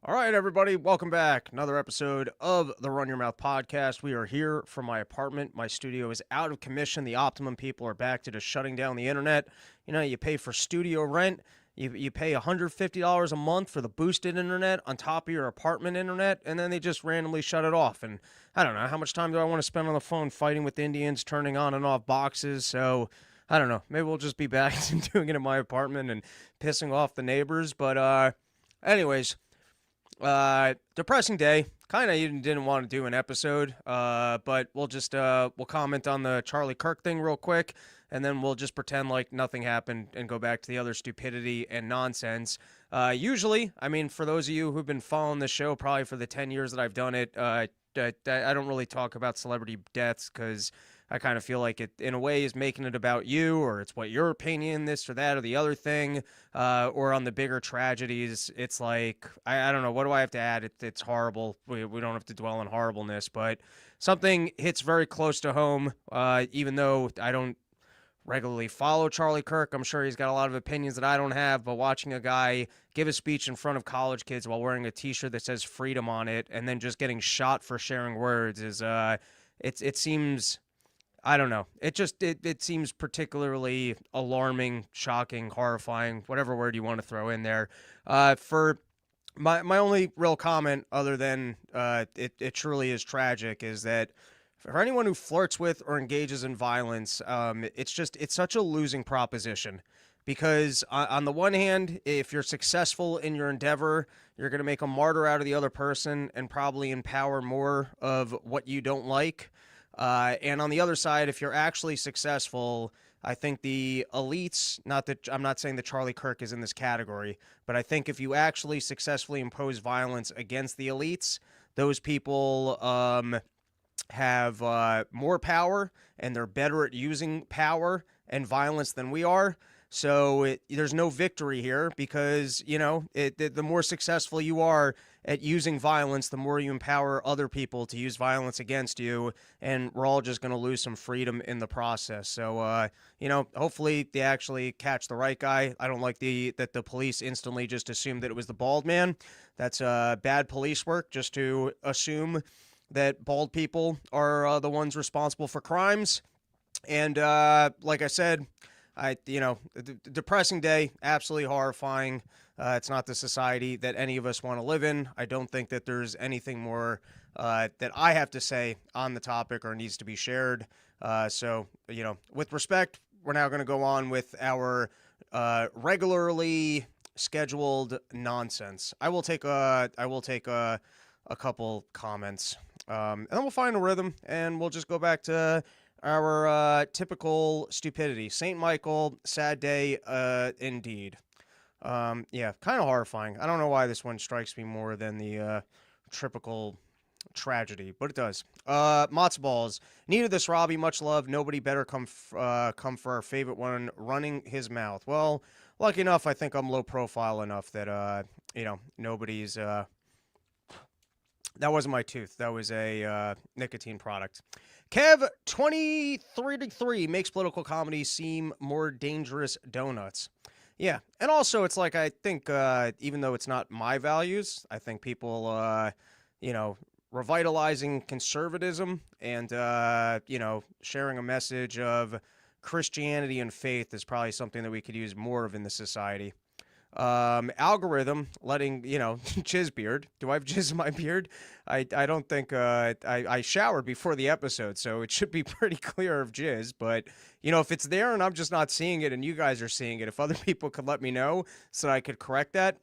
All right, everybody, welcome back. Another episode of the Run Your Mouth podcast. We are here from my apartment. My studio is out of commission. The Optimum people are back to just shutting down the internet. You know, you pay for studio rent. You pay $150 a month for the boosted internet on top of your apartment internet, and then they just randomly shut it off. And I don't know, how much time do I want to spend on the phone fighting with Indians, turning on and off boxes? So I don't know. Maybe we'll just be back to doing it in my apartment and pissing off the neighbors. But anyways, depressing day. Kind of didn't want to do an episode, but we'll comment on the Charlie Kirk thing real quick, and then we'll just pretend like nothing happened and go back to the other stupidity and nonsense. Usually, I mean, for those of you who've been following the show, probably for the 10 years that I've done it, I don't really talk about celebrity deaths because I kind of feel like it, in a way, is making it about you, or it's what your opinion, this or that or the other thing, or on the bigger tragedies, it's like, I don't know, what do I have to add? It's horrible. We don't have to dwell on horribleness, but something hits very close to home, even though I don't regularly follow Charlie Kirk. I'm sure he's got a lot of opinions that I don't have, but watching a guy give a speech in front of college kids while wearing a t-shirt that says freedom on it and then just getting shot for sharing words is, it seems... I don't know. It seems particularly alarming, shocking, horrifying, whatever word you want to throw in there. For my only real comment, other than it truly is tragic, is that for anyone who flirts with or engages in violence, it's such a losing proposition. Because on the one hand, if you're successful in your endeavor, you're going to make a martyr out of the other person and probably empower more of what you don't like. And on the other side, if you're actually successful, I think the elites, not that I'm not saying that Charlie Kirk is in this category, but I think if you actually successfully impose violence against the elites, those people have more power and they're better at using power and violence than we are. So there's no victory here because, you know, the more successful you are at using violence, the more you empower other people to use violence against you, and we're all just going to lose some freedom in the process. So, you know, hopefully they actually catch the right guy. I don't like that the police instantly just assumed that it was the bald man. That's bad police work, just to assume that bald people are the ones responsible for crimes. And like I said, depressing day, absolutely horrifying. It's not the society that any of us want to live in. I don't think that there's anything more that I have to say on the topic or needs to be shared. So, you know, with respect, we're now going to go on with our regularly scheduled nonsense. I will take a couple comments, and then we'll find a rhythm, and we'll just go back to our typical stupidity. St. Michael, sad day, indeed. Yeah, kind of horrifying. I don't know why this one strikes me more than the typical tragedy, but it does. Matzo balls. Needed this, Robbie. Much love. Nobody better come for our favorite one, running his mouth. Well, lucky enough, I think I'm low profile enough that you know, nobody's. That wasn't my tooth. That was a nicotine product. Kev 2033 makes political comedy seem more dangerous donuts. Yeah, and also it's like I think even though it's not my values, I think people you know, revitalizing conservatism and you know, sharing a message of Christianity and faith is probably something that we could use more of in the society. Algorithm letting, you know, jizz beard. Do I have jizz in my beard? I don't think I showered before the episode, so it should be pretty clear of jizz. But you know, if it's there and I'm just not seeing it, and you guys are seeing it, if other people could let me know so that I could correct that.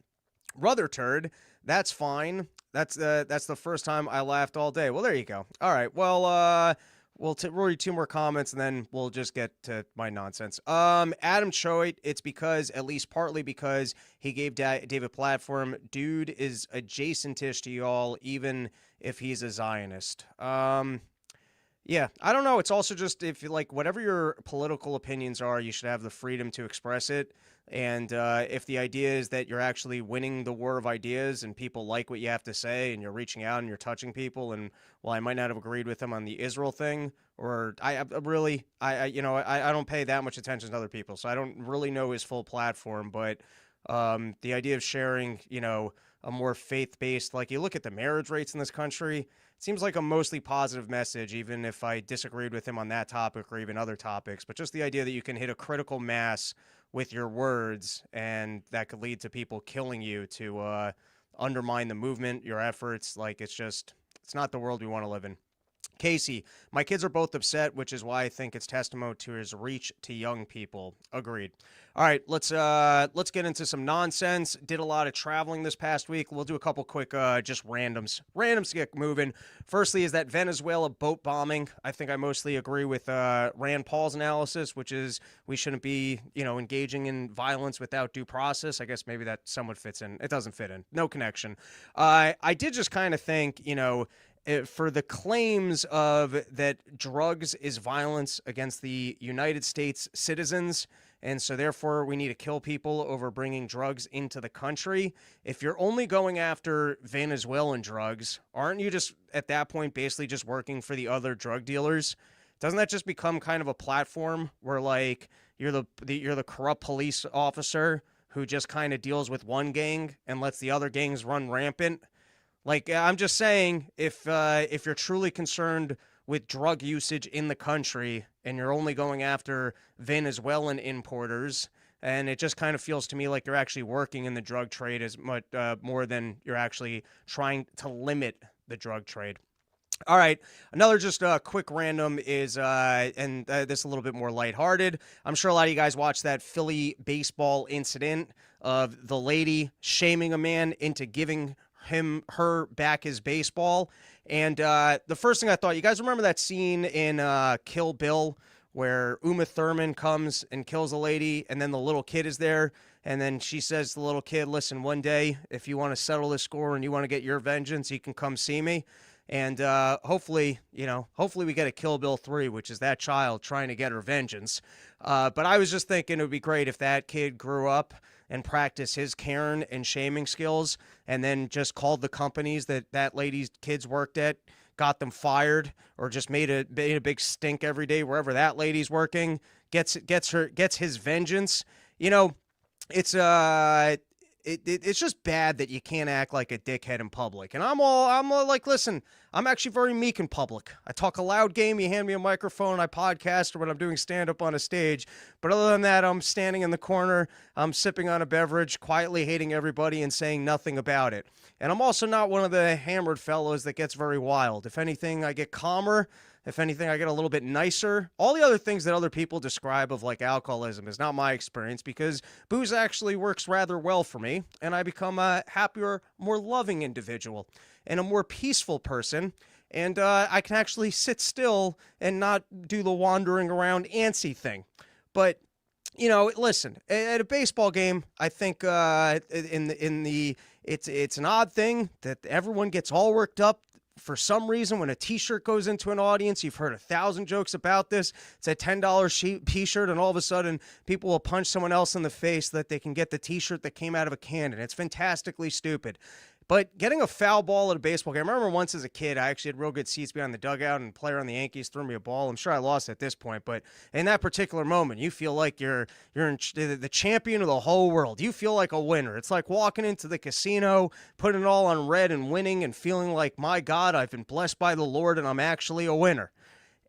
Ruther turd. That's fine. That's the first time I laughed all day. Well, there you go. All right. Well, we'll read two more comments and then we'll just get to my nonsense. Adam Choate, it's because, at least partly because he gave David a platform. Dude is adjacentish to y'all, even if he's a Zionist. Yeah, I don't know. It's also just, if like whatever your political opinions are, you should have the freedom to express it. And if the idea is that you're actually winning the war of ideas and people like what you have to say and you're reaching out and you're touching people, and well, I might not have agreed with him on the Israel thing, or I you know, I don't pay that much attention to other people, so I don't really know his full platform. But The idea of sharing, a more faith-based, like you look at the marriage rates in this country, it seems like a mostly positive message, even if I disagreed with him on that topic or even other topics. But just the idea that you can hit a critical mass with your words, and that could lead to people killing you to undermine the movement, your efforts. Like, it's not the world we want to live in. Casey, my kids are both upset, which is why I think it's testament to his reach to young people. Agreed. All right, let's get into some nonsense. Did a lot of traveling this past week. We'll do a couple quick just randoms to get moving. Firstly, is that Venezuela boat bombing. I think I mostly agree with Rand Paul's analysis, which is we shouldn't be engaging in violence without due process. I guess maybe that somewhat fits in. It doesn't fit in. No connection. I did just kind of think for the claims of that drugs is violence against the United States citizens, and so therefore we need to kill people over bringing drugs into the country. If you're only going after Venezuelan drugs, aren't you just at that point basically just working for the other drug dealers? Doesn't that just become kind of a platform where like you're the corrupt police officer who just kind of deals with one gang and lets the other gangs run rampant? Like, I'm just saying, if you're truly concerned with drug usage in the country and you're only going after Venezuelan importers, and it just kind of feels to me like you're actually working in the drug trade as much more than you're actually trying to limit the drug trade. All right, another just quick random is, and this is a little bit more lighthearted. I'm sure a lot of you guys watched that Philly baseball incident of the lady shaming a man into giving her back his baseball. And the first thing I thought, you guys remember that scene in Kill Bill where Uma Thurman comes and kills a lady, and then the little kid is there, and then she says to the little kid, listen, one day, if you want to settle this score and you want to get your vengeance, you can come see me. And hopefully we get a Kill Bill 3, which is that child trying to get her vengeance. But I was just thinking it would be great if that kid grew up and practiced his Karen and shaming skills, and then just called the companies that lady's kids worked at, got them fired, or just made a big stink every day wherever that lady's working, gets his vengeance. It's it's just bad that you can't act like a dickhead in public. And I'm all like, listen, I'm actually very meek in public. I talk a loud game. You hand me a microphone, I podcast, or when I'm doing stand-up on a stage. But other than that, I'm standing in the corner, I'm sipping on a beverage, quietly hating everybody and saying nothing about it. And I'm also not one of the hammered fellows that gets very wild. If anything, I get calmer. If anything, I get a little bit nicer. All the other things that other people describe of like alcoholism is not my experience, because booze actually works rather well for me, and I become a happier, more loving individual and a more peaceful person. And I can actually sit still and not do the wandering around antsy thing. But listen, at a baseball game, I think it's an odd thing that everyone gets all worked up. For some reason, when a t-shirt goes into an audience, you've heard 1,000 jokes about this. It's a $10 t-shirt, and all of a sudden, people will punch someone else in the face so that they can get the t-shirt that came out of a can, and it's fantastically stupid. But getting a foul ball at a baseball game, I remember once as a kid, I actually had real good seats behind the dugout, and a player on the Yankees threw me a ball. I'm sure I lost at this point, but in that particular moment, you feel like you're the champion of the whole world. You feel like a winner. It's like walking into the casino, putting it all on red and winning, and feeling like, my God, I've been blessed by the Lord, and I'm actually a winner.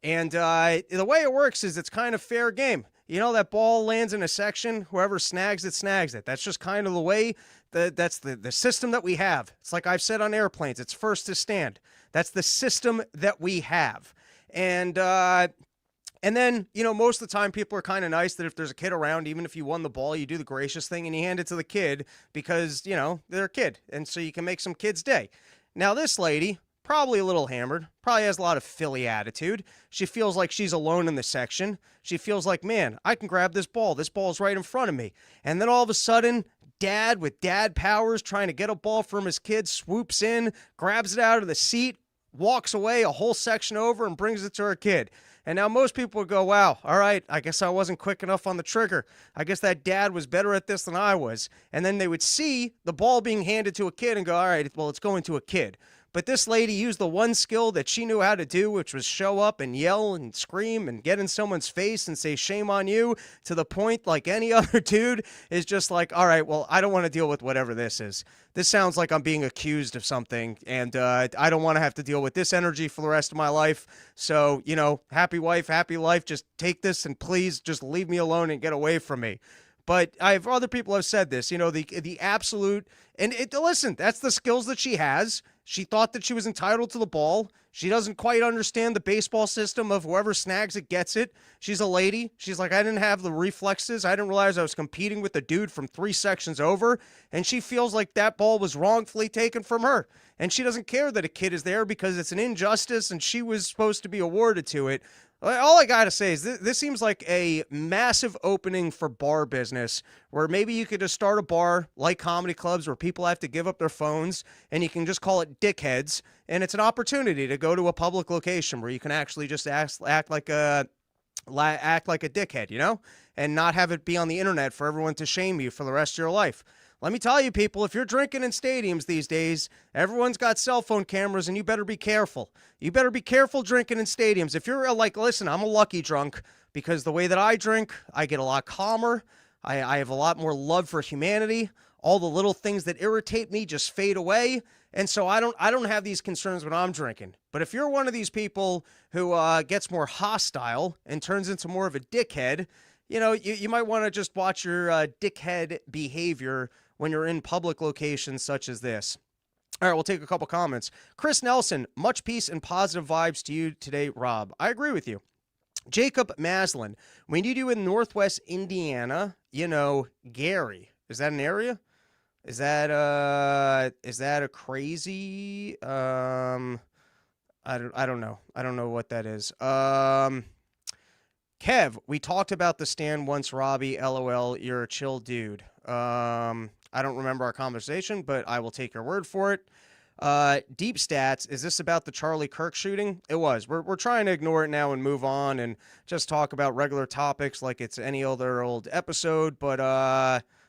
And the way it works is it's kind of fair game. That ball lands in a section, whoever snags it, snags it. That's just kind of the way, that's the system that we have. It's like I've said on airplanes, it's first to stand. That's the system that we have. And then, most of the time people are kind of nice that if there's a kid around, even if you won the ball, you do the gracious thing and you hand it to the kid because, they're a kid. And so you can make some kid's day. Now, this lady, probably a little hammered, probably has a lot of Philly attitude. She feels like she's alone in the section. She feels like, man, I can grab this ball. This ball's right in front of me. And then all of a sudden, dad with dad powers trying to get a ball from his kid swoops in, grabs it out of the seat, walks away a whole section over and brings it to her kid. And now most people would go, wow, all right, I guess I wasn't quick enough on the trigger. I guess that dad was better at this than I was. And then they would see the ball being handed to a kid and go, all right, well, it's going to a kid. But this lady used the one skill that she knew how to do, which was show up and yell and scream and get in someone's face and say, shame on you, to the point like any other dude is just like, all right, well, I don't want to deal with whatever this is. This sounds like I'm being accused of something, and I don't want to have to deal with this energy for the rest of my life. So, happy wife, happy life. Just take this and please just leave me alone and get away from me. But other people have said this, the absolute, and listen, that's the skills that she has. She thought that she was entitled to the ball. She doesn't quite understand the baseball system of whoever snags it gets it. She's a lady. She's like, I didn't have the reflexes. I didn't realize I was competing with a dude from 3 sections over. And she feels like that ball was wrongfully taken from her. And she doesn't care that a kid is there because it's an injustice and she was supposed to be awarded to it. All I got to say is this seems like a massive opening for bar business where maybe you could just start a bar like comedy clubs where people have to give up their phones and you can just call it dickheads. And it's an opportunity to go to a public location where you can actually just act like a dickhead, and not have it be on the internet for everyone to shame you for the rest of your life. Let me tell you, people, if you're drinking in stadiums these days, everyone's got cell phone cameras, and you better be careful. You better be careful drinking in stadiums. If you're listen, I'm a lucky drunk because the way that I drink, I get a lot calmer. I have a lot more love for humanity. All the little things that irritate me just fade away. And so I don't have these concerns when I'm drinking. But if you're one of these people who gets more hostile and turns into more of a dickhead, you might want to just watch your dickhead behavior when you're in public locations such as this. All right, we'll take a couple comments. Chris Nelson, much peace and positive vibes to you today, Rob. I agree with you. Jacob Maslin, we need you in Northwest Indiana, Gary. Is that an area? Is that a crazy, I don't know. I don't know what that is. Kev, we talked about the stand once, Robbie. LOL, you're a chill dude. I don't remember our conversation, but I will take your word for it. Deep Stats, is this about the Charlie Kirk shooting? It was. We're trying to ignore it now and move on and just talk about regular topics like it's any other old episode, but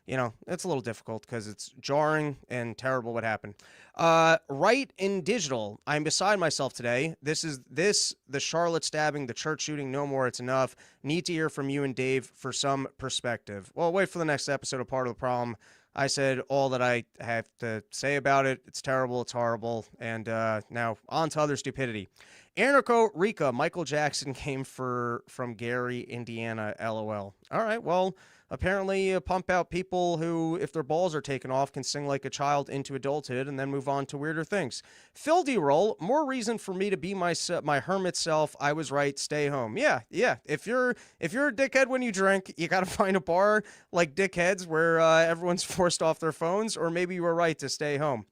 it's a little difficult because it's jarring and terrible what happened. Right in digital, I'm beside myself today. The Charlotte stabbing, the church shooting, no more, it's enough. Need to hear from you and Dave for some perspective. Well, wait for the next episode of Part of the Problem. I said all that I have to say about it. It's terrible, it's horrible, and now on to other stupidity. Anarcho Rica, Michael Jackson came from Gary, Indiana, LOL. All right, well, apparently pump out people who, if their balls are taken off, can sing like a child into adulthood and then move on to weirder things. Phil D-Roll, more reason for me to be my hermit self. I was right, stay home. Yeah. If you're a dickhead when you drink, you got to find a bar like Dickheads where everyone's forced off their phones, or maybe you were right to stay home.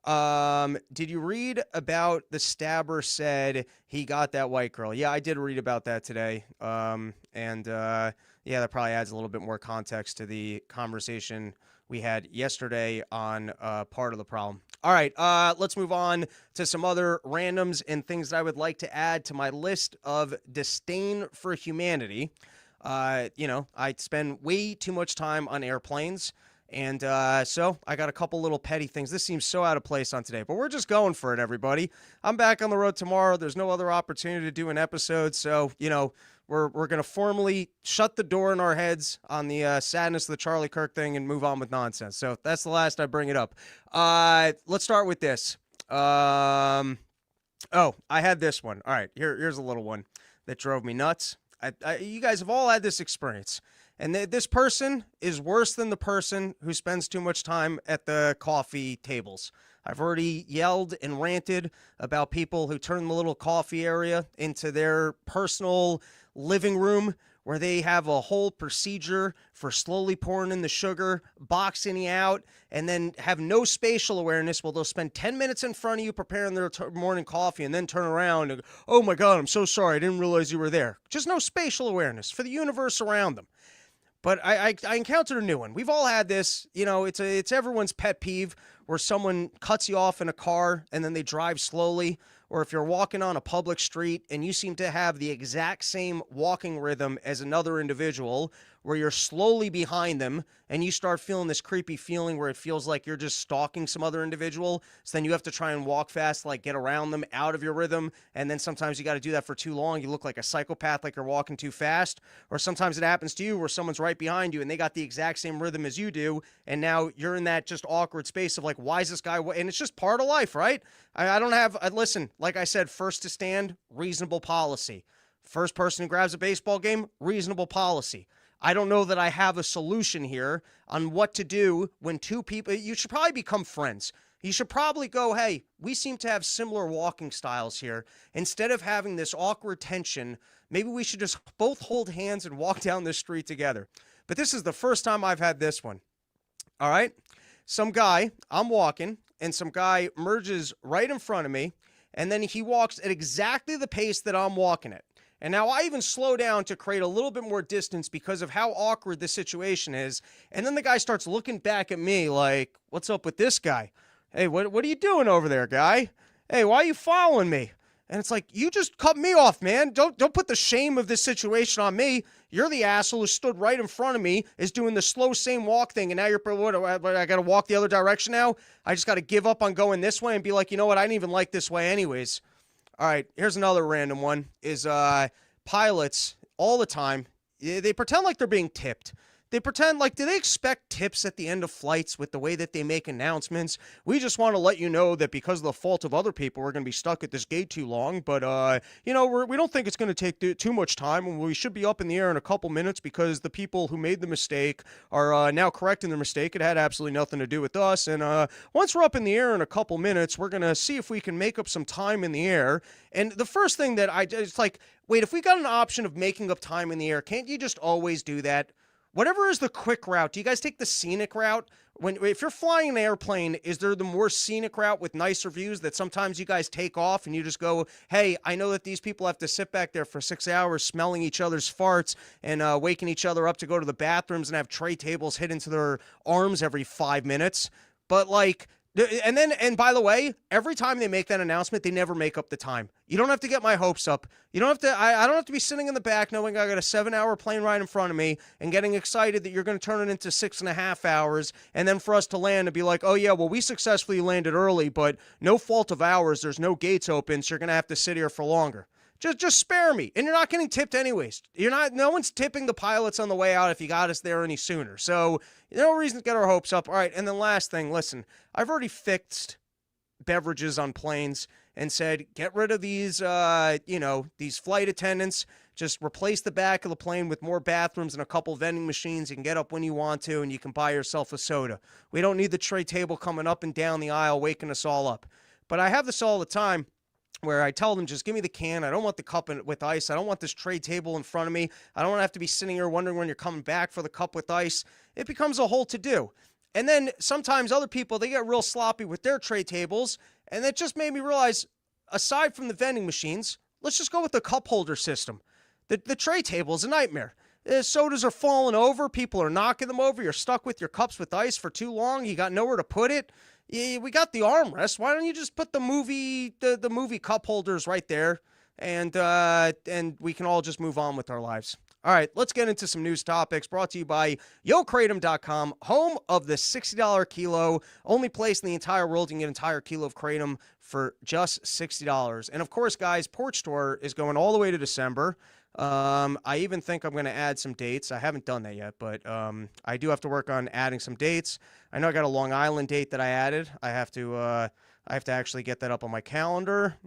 Did you read about the stabber said he got that white girl? Yeah, I did read about that today. Yeah, that probably adds a little bit more context to the conversation we had yesterday on Part of the Problem. All right, let's move on to some other randoms and things that I would like to add to my list of disdain for humanity. I spend way too much time on airplanes. And so I got a couple little petty things. This seems so out of place on today, but we're just going for it, everybody. I'm back on the road tomorrow. There's no other opportunity to do an episode. So, we're going to formally shut the door in our heads on the sadness of the Charlie Kirk thing and move on with nonsense. So that's the last I bring it up. Let's start with this. I had this one. All right, here's a little one that drove me nuts. You guys have all had this experience. And this person is worse than the person who spends too much time at the coffee tables. I've already yelled and ranted about people who turn the little coffee area into their personal living room where they have a whole procedure for slowly pouring in the sugar, boxing you out, and then have no spatial awareness. Well, they'll spend 10 minutes in front of you preparing their morning coffee and then turn around and go, oh my God, I'm so sorry. I didn't realize you were there. Just no spatial awareness for the universe around them. But I encountered a new one. We've all had this, it's everyone's pet peeve where someone cuts you off in a car and then they drive slowly, or if you're walking on a public street and you seem to have the exact same walking rhythm as another individual, where you're slowly behind them and you start feeling this creepy feeling where it feels like you're just stalking some other individual. So then you have to try and walk fast, like get around them out of your rhythm. And then sometimes you got to do that for too long. You look like a psychopath, like you're walking too fast. Or sometimes it happens to you where someone's right behind you and they got the exact same rhythm as you do. And now you're in that just awkward space of like, why is this guy? And it's just part of life, right? I don't have, listen, like I said, first to stand, reasonable policy. First person who grabs a baseball game, reasonable policy. I don't know that I have a solution here on what to do when two people, you should probably become friends. You should probably go, hey, we seem to have similar walking styles here. Instead of having this awkward tension, maybe we should just both hold hands and walk down the street together. But this is the first time I've had this one. All right. Some guy, I'm walking, and some guy merges right in front of me, and then he walks at exactly the pace that I'm walking at. And now I even slow down to create a little bit more distance because of how awkward this situation is. And then the guy starts looking back at me like, what's up with this guy? Hey, what are you doing over there, guy? Hey, why are you following me? And it's like, you just cut me off, man. Don't put the shame of this situation on me. You're the asshole who stood right in front of me, is doing the slow same walk thing, and now you're, what, I got to walk the other direction now? I just got to give up on going this way and be like, you know what, I didn't even like this way anyways. All right, here's another random one, is pilots all the time, they pretend like they're being tipped. They pretend like, do they expect tips at the end of flights with the way that they make announcements? We just want to let you know that because of the fault of other people, we're going to be stuck at this gate too long. But, you know, we don't think it's going to take too much time, and we should be up in the air in a couple minutes because the people who made the mistake are now correcting their mistake. It had absolutely nothing to do with us. And once we're up in the air in a couple minutes, we're going to see if we can make up some time in the air. And the first thing that it's like, wait, if we got an option of making up time in the air, can't you just always do that? Whatever is the quick route, do you guys take the scenic route? If you're flying an airplane, is there the more scenic route with nicer views that sometimes you guys take off and you just go, hey, I know that these people have to sit back there for 6 hours smelling each other's farts and waking each other up to go to the bathrooms and have tray tables hit into their arms every 5 minutes. But like, and by the way, every time they make that announcement, they never make up the time. You don't have to get my hopes up. You don't have to, I don't have to be sitting in the back knowing I got a 7-hour plane ride in front of me and getting excited that you're going to turn it into 6.5 hours. And then for us to land and be like, oh yeah, well, we successfully landed early, but no fault of ours. There's no gates open. So you're going to have to sit here for longer. Just spare me. And you're not getting tipped anyways. No one's tipping the pilots on the way out if you got us there any sooner. So no reason to get our hopes up. All right. And then last thing, listen, I've already fixed beverages on planes and said, get rid of these, these flight attendants. Just replace the back of the plane with more bathrooms and a couple vending machines. You can get up when you want to and you can buy yourself a soda. We don't need the tray table coming up and down the aisle, waking us all up. But I have this all the time, where I tell them, just give me the can. I don't want the cup with ice. I don't want this tray table in front of me. I don't want to have to be sitting here wondering when you're coming back for the cup with ice. It becomes a whole to-do. And then sometimes other people, they get real sloppy with their tray tables. And that just made me realize, aside from the vending machines, let's just go with the cup holder system. The tray table is a nightmare. The sodas are falling over. People are knocking them over. You're stuck with your cups with ice for too long. You got nowhere to put it. We got the armrest. Why don't you just put the movie cup holders right there, and we can all just move on with our lives. All right, let's get into some news topics brought to you by YoKratom.com, home of the $60 kilo, only place in the entire world you can get an entire kilo of kratom for just $60. And of course, guys, Porch Store is going all the way to December. I even think I'm going to add some dates. I haven't done that yet, but I do have to work on adding some dates. I know I got a Long Island date that I added. I have to actually get that up on my calendar.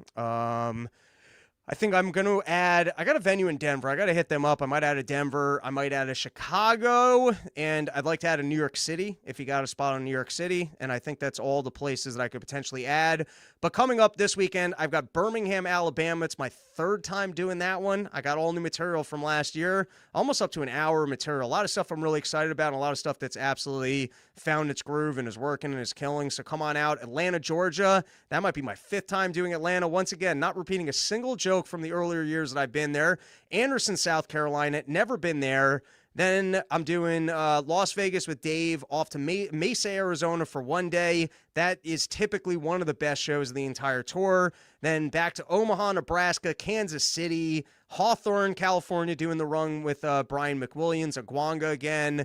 I think I'm going to add, I got a venue in Denver. I got to hit them up. I might add a Denver. I might add a Chicago. And I'd like to add a New York City if you got a spot in New York City. And I think that's all the places that I could potentially add. But coming up this weekend, I've got Birmingham, Alabama. It's my third time doing that one. I got all new material from last year, almost up to an hour of material. A lot of stuff I'm really excited about, and a lot of stuff that's absolutely found its groove and is working and is killing. So come on out. Atlanta, Georgia. That might be my fifth time doing Atlanta. Once again, not repeating a single joke from the earlier years that I've been there. Anderson, South Carolina. Never been there. Then I'm doing Las Vegas with Dave off to Mesa, Arizona for one day. That is typically one of the best shows of the entire tour. Then back to Omaha, Nebraska, Kansas City, Hawthorne, California, doing the run with Brian McWilliams, Aguanga again,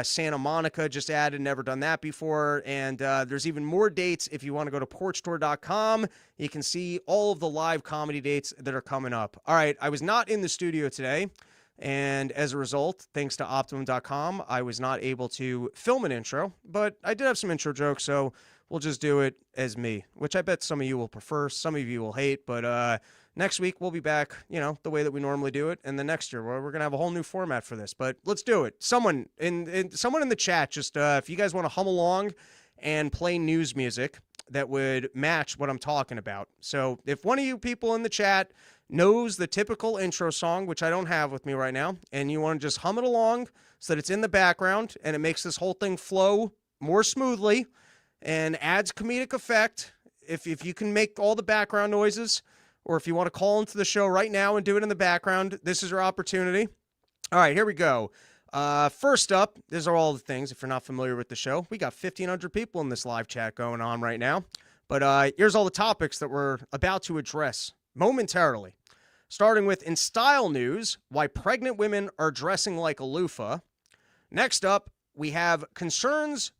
Santa Monica just added, never done that before. And there's even more dates if you want to go to porchtour.com. You can see all of the live comedy dates that are coming up. All right, I was not in the studio today. And as a result, thanks to Optimum.com, I was not able to film an intro, but I did have some intro jokes, so we'll just do it as me, which I bet some of you will prefer, some of you will hate, but next week we'll be back, the way that we normally do it, and the next year we're going to have a whole new format for this, but let's do it. Someone in the chat, just if you guys want to hum along and play news music that would match what I'm talking about. So if one of you people in the chat knows the typical intro song, which I don't have with me right now, and you want to just hum it along so that it's in the background and it makes this whole thing flow more smoothly and adds comedic effect, if you can make all the background noises, or if you want to call into the show right now and do it in the background, this is your opportunity. All right, here we go. First up, these are all the things. If you're not familiar with the show, we got 1,500 people in this live chat going on right now. But here's all the topics that we're about to address momentarily. Starting with, in style news, why pregnant women are dressing like a loofah. Next up, we have concerns.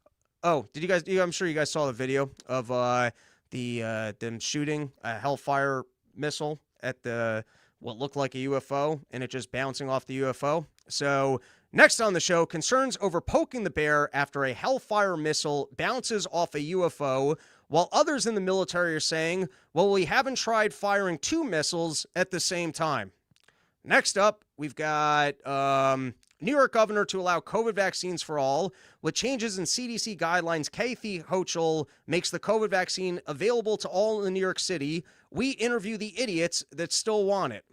Oh, I'm sure you guys saw the video of them shooting a Hellfire missile at what looked like a UFO, and it just bouncing off the UFO. So next on the show, concerns over poking the bear after a Hellfire missile bounces off a UFO, while others in the military are saying, well, we haven't tried firing 2 missiles at the same time. Next up, we've got New York governor to allow COVID vaccines for all. With changes in CDC guidelines, Kathy Hochul makes the COVID vaccine available to all in New York City. We interview the idiots that still want it.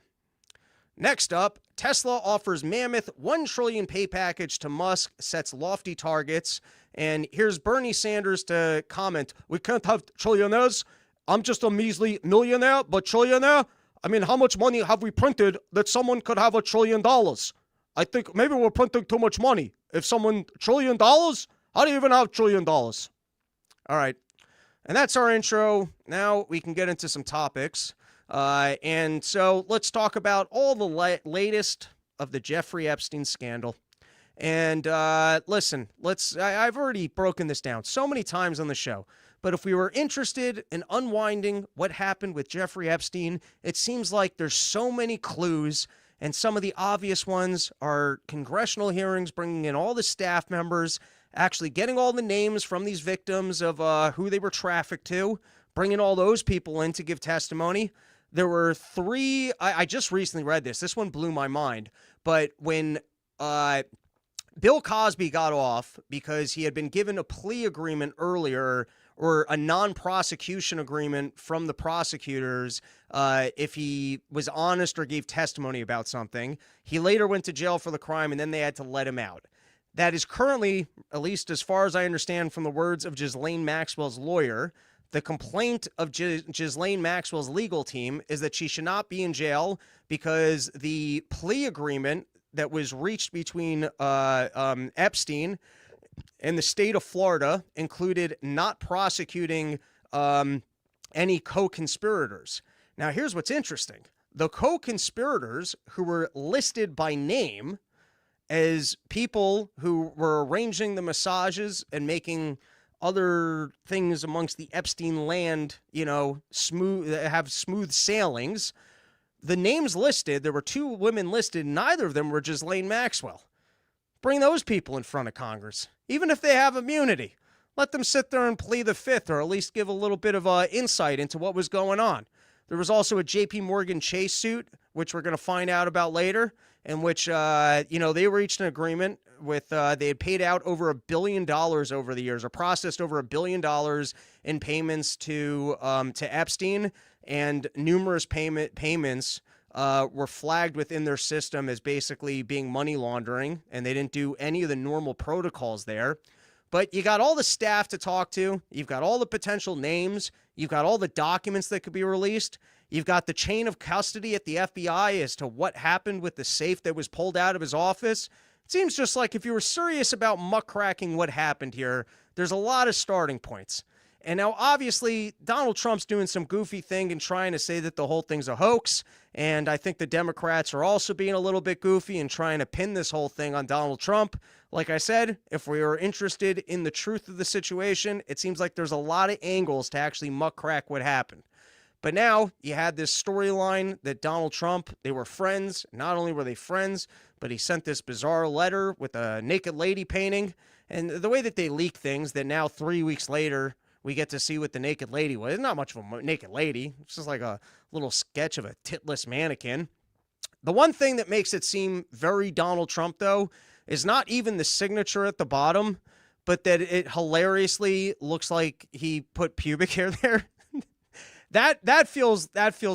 Next up, Tesla offers mammoth $1 trillion pay package to Musk, sets lofty targets. And here's Bernie Sanders to comment, we can't have trillionaires. I'm just a measly millionaire, but trillionaire? I mean, how much money have we printed that someone could have $1 trillion? I think maybe we're printing too much money. If someone, $1 trillion? How do you even have $1 trillion? All right. And that's our intro. Now we can get into some topics. And so let's talk about all the latest of the Jeffrey Epstein scandal. And listen, I've already broken this down so many times on the show. But if we were interested in unwinding what happened with Jeffrey Epstein, it seems like there's so many clues. And some of the obvious ones are congressional hearings, bringing in all the staff members, actually getting all the names from these victims of who they were trafficked to, bringing all those people in to give testimony. There were 3, I just recently read this. This one blew my mind. But when Bill Cosby got off because he had been given a plea agreement earlier, or a non-prosecution agreement from the prosecutors if he was honest or gave testimony about something. He later went to jail for the crime, and then they had to let him out. That is currently, at least as far as I understand from the words of Ghislaine Maxwell's lawyer, the complaint of Ghislaine Maxwell's legal team is that she should not be in jail because the plea agreement that was reached between Epstein and the state of Florida included not prosecuting any co-conspirators. Now, here's what's interesting. The co-conspirators who were listed by name as people who were arranging the massages and making other things amongst the Epstein land, have smooth sailings, the names listed, there were 2 women listed, neither of them were Ghislaine Maxwell. Bring those people in front of Congress, even if they have immunity. Let them sit there and plead the fifth, or at least give a little bit of insight into what was going on. There was also a J.P. Morgan Chase suit, which we're going to find out about later, in which, they reached an agreement with, they had paid out over $1 billion over the years, or processed over $1 billion in payments to Epstein, and numerous payments were flagged within their system as basically being money laundering, and they didn't do any of the normal protocols there. But you got all the staff to talk to. You've got all the potential names. You've got all the documents that could be released. You've got the chain of custody at the FBI as to what happened with the safe that was pulled out of his office. seems just like if you were serious about muckracking what happened here, there's a lot of starting points. And now, obviously, Donald Trump's doing some goofy thing and trying to say that the whole thing's a hoax. And I think the Democrats are also being a little bit goofy and trying to pin this whole thing on Donald Trump. Like I said, if we are interested in the truth of the situation, it seems like there's a lot of angles to actually muckrack what happened. But now you had this storyline that Donald Trump, they were friends. Not only were they friends, but he sent this bizarre letter with a naked lady painting. And the way that they leak things, that now 3 weeks later, we get to see what the naked lady was. It's not much of a naked lady. It's just like a little sketch of a titless mannequin. The one thing that makes it seem very Donald Trump, though, is not even the signature at the bottom, but that it hilariously looks like he put pubic hair there. That feels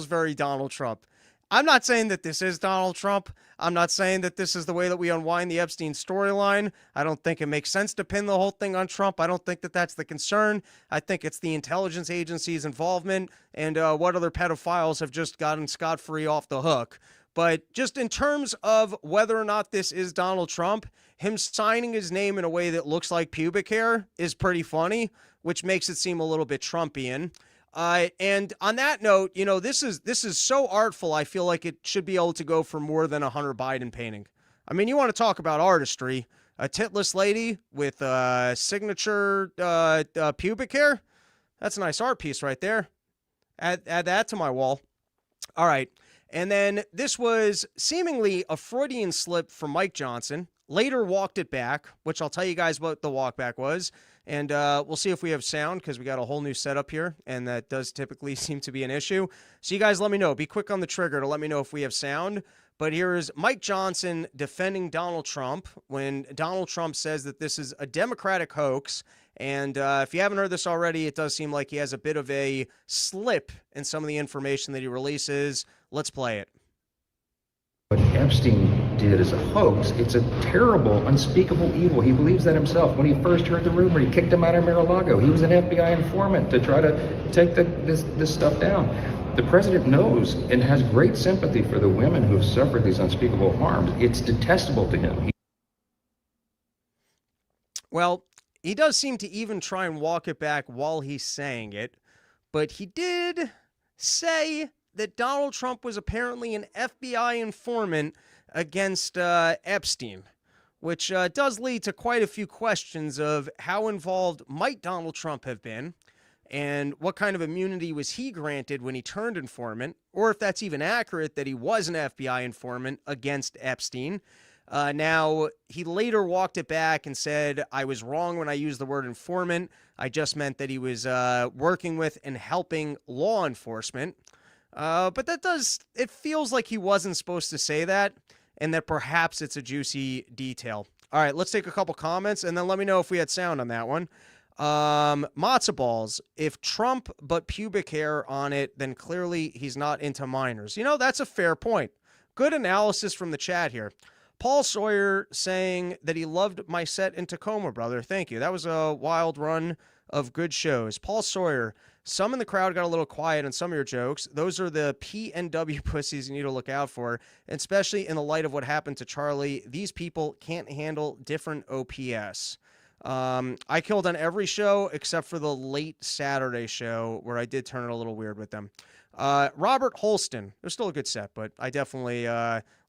very Donald Trump. I'm not saying that this is Donald Trump. I'm not saying that this is the way that we unwind the Epstein storyline. I don't think it makes sense to pin the whole thing on Trump. I don't think that that's the concern. I think it's the intelligence agency's involvement and what other pedophiles have just gotten scot-free off the hook. But just in terms of whether or not this is Donald Trump, him signing his name in a way that looks like pubic hair is pretty funny, which makes it seem a little bit Trumpian. And on that note, you know, this is so artful. I feel like it should be able to go for more than a Hunter Biden painting. I mean, you want to talk about artistry? A titless lady with signature pubic hair? That's a nice art piece right there. Add that to my wall. All right. And then this was seemingly a Freudian slip from Mike Johnson. Later walked it back, which I'll tell you guys what the walk back was. And we'll see if we have sound because we got a whole new setup here, and that does typically seem to be an issue. So you guys let me know. Be quick on the trigger to let me know if we have sound. But here is Mike Johnson defending Donald Trump when Donald Trump says that this is a Democratic hoax. And if you haven't heard this already, it does seem like he has a bit of a slip in some of the information that he releases. Let's play it. What Epstein did is a hoax. It's a terrible, unspeakable evil. He believes that himself. When he first heard the rumor, he kicked him out of Mar-a-Lago. He was an FBI informant to try to take this stuff down. The president knows and has great sympathy for the women who have suffered these unspeakable harms. It's detestable to him. Well, he does seem to even try and walk it back while he's saying it, but he did say that Donald Trump was apparently an FBI informant against Epstein, which does lead to quite a few questions of how involved might Donald Trump have been, and what kind of immunity was he granted when he turned informant, or if that's even accurate that he was an FBI informant against Epstein. Now, he later walked it back and said, I was wrong when I used the word informant. I just meant that he was working with and helping law enforcement. But it feels like he wasn't supposed to say that, and that perhaps it's a juicy detail. All right, let's take a couple comments, and then let me know if we had sound on that one. Matzo balls, if Trump but pubic hair on it, then clearly he's not into minors. You know, that's a fair point. Good analysis from the chat here. Paul Sawyer saying that he loved my set in Tacoma, brother. Thank you. That was a wild run of good shows. Paul Sawyer, some in the crowd got a little quiet on some of your jokes. Those are the PNW pussies you need to look out for, and especially in the light of what happened to Charlie. These people can't handle different OPS. I killed on every show except for the late Saturday show where I did turn it a little weird with them. Robert Holston, it was still a good set, but I definitely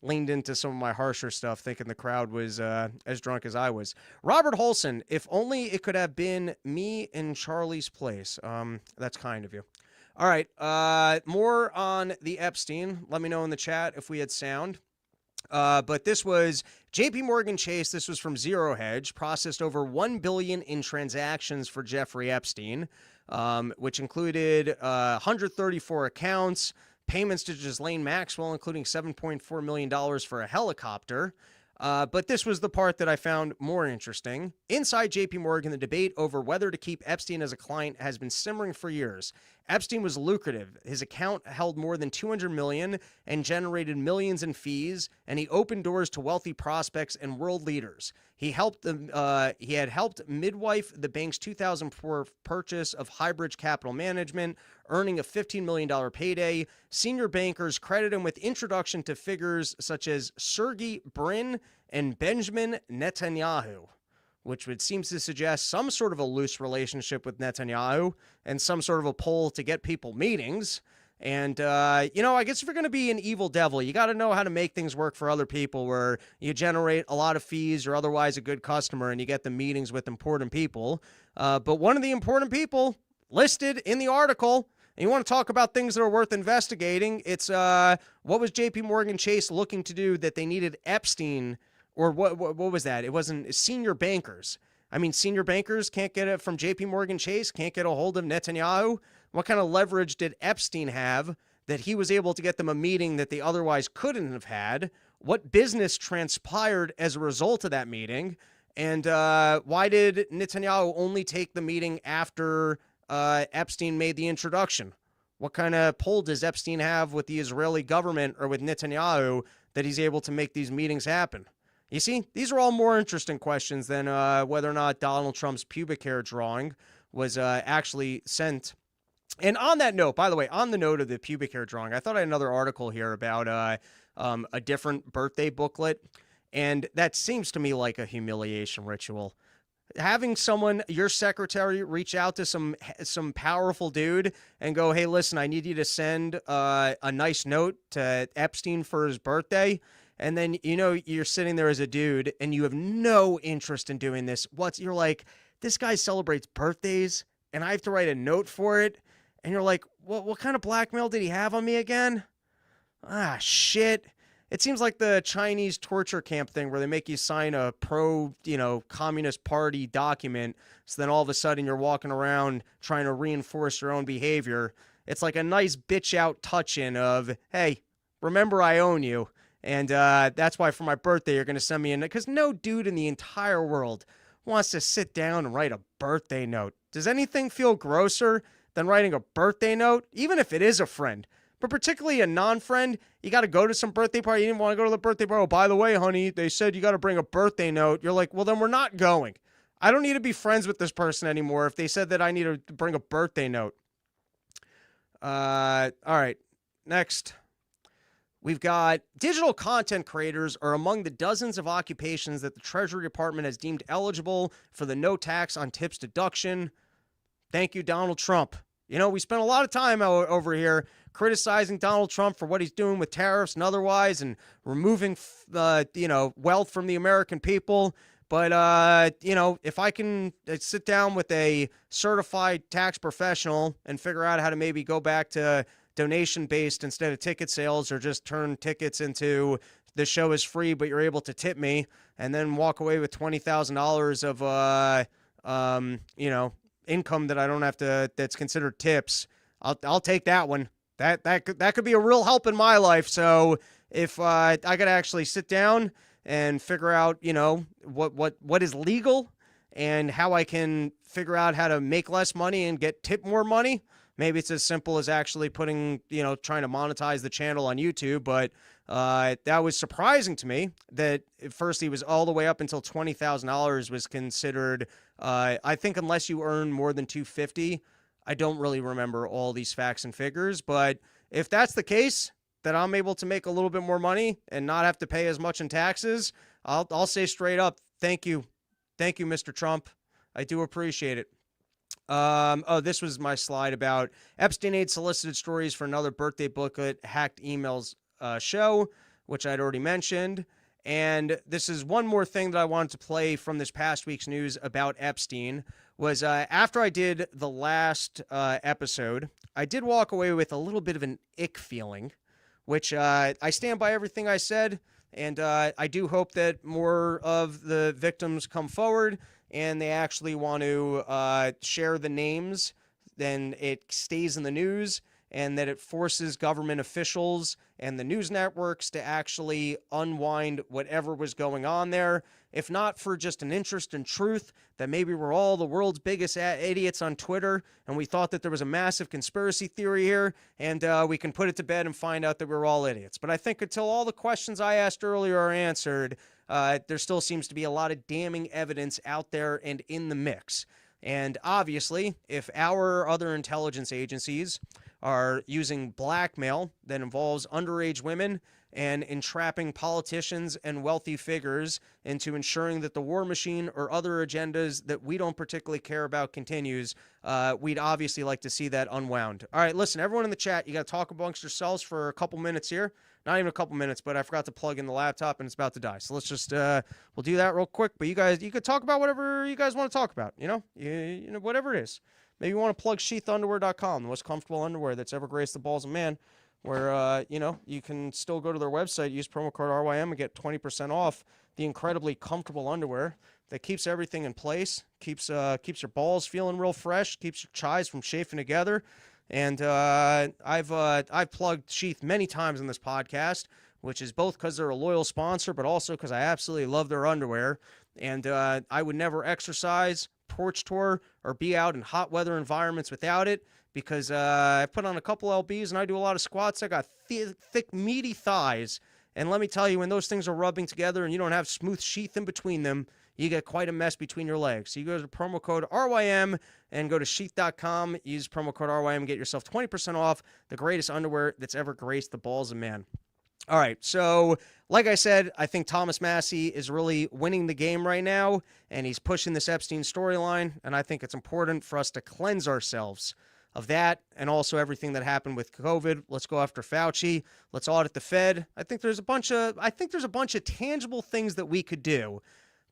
leaned into some of my harsher stuff thinking the crowd was as drunk as I was. Robert Holston, if only it could have been me in Charlie's place. That's kind of you. All right, more on the Epstein. Let me know in the chat if we had sound. But this was JP Morgan Chase. This was from Zero Hedge, processed over $1 billion in transactions for Jeffrey Epstein, which included 134 accounts, payments to Ghislaine Maxwell, including $7.4 million for a helicopter. But this was the part that I found more interesting. Inside JP Morgan, the debate over whether to keep Epstein as a client has been simmering for years. Epstein was lucrative. His account held more than $200 million and generated millions in fees, and he opened doors to wealthy prospects and world leaders. He had helped midwife the bank's 2004 purchase of Highbridge Capital Management, earning a $15 million payday. Senior bankers credit him with introduction to figures such as Sergey Brin and Benjamin Netanyahu, which would seem to suggest some sort of a loose relationship with Netanyahu and some sort of a pull to get people meetings. And, I guess if you're going to be an evil devil, you got to know how to make things work for other people where you generate a lot of fees or otherwise a good customer and you get the meetings with important people. But one of the important people listed in the article, and you want to talk about things that are worth investigating, it's what was JP Morgan Chase looking to do that they needed Epstein, or what was that? It wasn't senior bankers. I mean, senior bankers can't get it from JP Morgan Chase, can't get a hold of Netanyahu. What kind of leverage did Epstein have that he was able to get them a meeting that they otherwise couldn't have had? What business transpired as a result of that meeting? And why did Netanyahu only take the meeting after Epstein made the introduction? What kind of pull does Epstein have with the Israeli government or with Netanyahu that he's able to make these meetings happen? You see, these are all more interesting questions than whether or not Donald Trump's pubic hair drawing was actually sent. And on that note, by the way, on the note of the pubic hair drawing, I thought I had another article here about a different birthday booklet, and that seems to me like a humiliation ritual. Having someone, your secretary, reach out to some powerful dude and go, hey, listen, I need you to send a nice note to Epstein for his birthday. And then, you're sitting there as a dude and you have no interest in doing this. You're like, this guy celebrates birthdays and I have to write a note for it. And you're like, what kind of blackmail did he have on me again? Ah, shit. It seems like the Chinese torture camp thing where they make you sign a Communist Party document. So then all of a sudden you're walking around trying to reinforce your own behavior. It's like a nice bitch out touch-in of, hey, remember I own you. And that's why for my birthday you're going to send me a note. Because no dude in the entire world wants to sit down and write a birthday note. Does anything feel grosser than writing a birthday note, even if it is a friend? But particularly a non-friend, you got to go to some birthday party. You didn't want to go to the birthday party. Oh, by the way, honey, they said you got to bring a birthday note. You're like, well, then we're not going. I don't need to be friends with this person anymore if they said that I need to bring a birthday note. All right, next. We've got digital content creators are among the dozens of occupations that the Treasury Department has deemed eligible for the no tax on tips deduction. Thank you, Donald Trump. We spent a lot of time over here criticizing Donald Trump for what he's doing with tariffs and otherwise and removing, wealth from the American people. But, if I can sit down with a certified tax professional and figure out how to maybe go back to donation-based instead of ticket sales, or just turn tickets into the show is free, but you're able to tip me, and then walk away with $20,000 of, income that I don't have to, that's considered tips, I'll take that one. That could be a real help in my life. So if I could actually sit down and figure out, what is legal and how I can figure out how to make less money and get tip more money. Maybe it's as simple as actually putting, trying to monetize the channel on YouTube. But that was surprising to me that at first he was all the way up until $20,000 was considered. I think unless you earn more than $250, I don't really remember all these facts and figures. But if that's the case, that I'm able to make a little bit more money and not have to pay as much in taxes, I'll say straight up, thank you. Thank you, Mr. Trump. I do appreciate it. This was my slide about Epstein aid solicited stories for another birthday booklet, hacked emails show, which I'd already mentioned. And this is one more thing that I wanted to play from this past week's news about Epstein was after I did the last episode, I did walk away with a little bit of an ick feeling, which I stand by everything I said. And I do hope that more of the victims come forward and they actually want to share the names, then it stays in the news, and that it forces government officials and the news networks to actually unwind whatever was going on there. If not for just an interest in truth, that maybe we're all the world's biggest idiots on Twitter, and we thought that there was a massive conspiracy theory here, and we can put it to bed and find out that we're all idiots. But I think until all the questions I asked earlier are answered, there still seems to be a lot of damning evidence out there and in the mix. And obviously, if our other intelligence agencies are using blackmail that involves underage women and entrapping politicians and wealthy figures into ensuring that the war machine or other agendas that we don't particularly care about continues, we'd obviously like to see that unwound. All right, listen, everyone in the chat, you got to talk amongst yourselves for a couple minutes here. Not even a couple minutes, but I forgot to plug in the laptop and it's about to die. So let's just, we'll do that real quick. But you guys, you could talk about whatever you guys want to talk about, you know, whatever it is. Maybe you want to plug sheathunderwear.com, the most comfortable underwear that's ever graced the balls of man, where, you know, you can still go to their website, use promo code RYM and get 20% off the incredibly comfortable underwear that keeps everything in place, keeps your balls feeling real fresh, keeps your chies from chafing together. And I've plugged Sheath many times in this podcast, which is both because they're a loyal sponsor, but also because I absolutely love their underwear. And I would never exercise, porch tour, or be out in hot weather environments without it, because I put on a couple LBs and I do a lot of squats. I got thick, meaty thighs. And let me tell you, when those things are rubbing together and you don't have smooth sheath in between them, you get quite a mess between your legs. So you go to promo code RYM and go to sheath.com, use promo code RYM and get yourself 20% off the greatest underwear that's ever graced the balls of man. All right, so like I said, I think Thomas Massie is really winning the game right now, and he's pushing this Epstein storyline, and I think it's important for us to cleanse ourselves of that and also everything that happened with COVID. Let's go after Fauci. Let's audit the Fed. I think there's a bunch of tangible things that we could do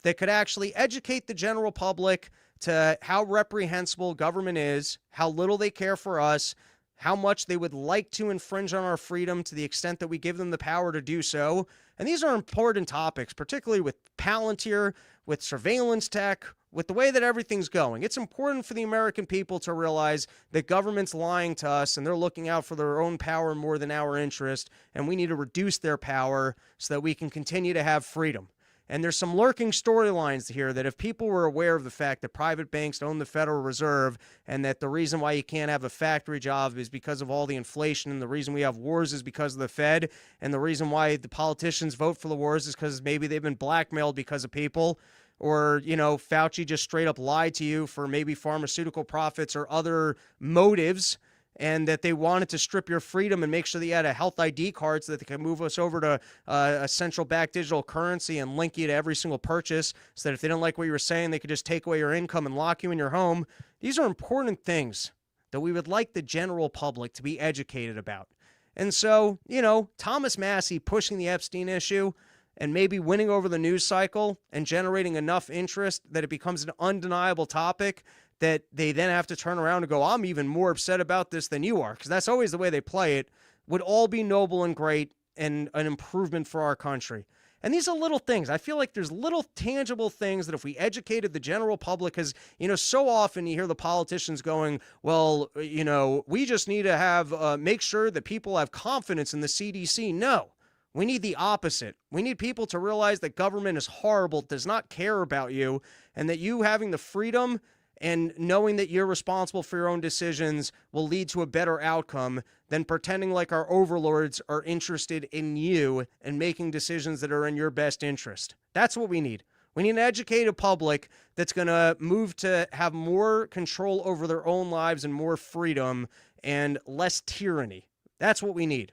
that could actually educate the general public to how reprehensible government is, how little they care for us, how much they would like to infringe on our freedom to the extent that we give them the power to do so. And these are important topics, particularly with Palantir, with surveillance tech, with the way that everything's going. It's important for the American people to realize that government's lying to us and they're looking out for their own power more than our interest, and we need to reduce their power so that we can continue to have freedom. And there's some lurking storylines here that if people were aware of the fact that private banks own the Federal Reserve and that the reason why you can't have a factory job is because of all the inflation and the reason we have wars is because of the Fed and the reason why the politicians vote for the wars is because maybe they've been blackmailed because of people, or, you know, Fauci just straight up lied to you for maybe pharmaceutical profits or other motives, and that they wanted to strip your freedom and make sure that you had a health ID card so that they could move us over to a central bank digital currency and link you to every single purchase so that if they didn't like what you were saying, they could just take away your income and lock you in your home. These are important things that we would like the general public to be educated about. And so, you know, Thomas Massie pushing the Epstein issue and maybe winning over the news cycle and generating enough interest that it becomes an undeniable topic that they then have to turn around and go, I'm even more upset about this than you are, because that's always the way they play it, would all be noble and great and an improvement for our country. And these are little things. I feel like there's little tangible things that if we educated the general public, because, you know, so often you hear the politicians going, well, you know, we just need to have, make sure that people have confidence in the CDC. No, we need the opposite. We need people to realize that government is horrible, does not care about you, and that you having the freedom and knowing that you're responsible for your own decisions will lead to a better outcome than pretending like our overlords are interested in you and making decisions that are in your best interest. That's what we need. We need an educated public that's going to move to have more control over their own lives and more freedom and less tyranny. That's what we need.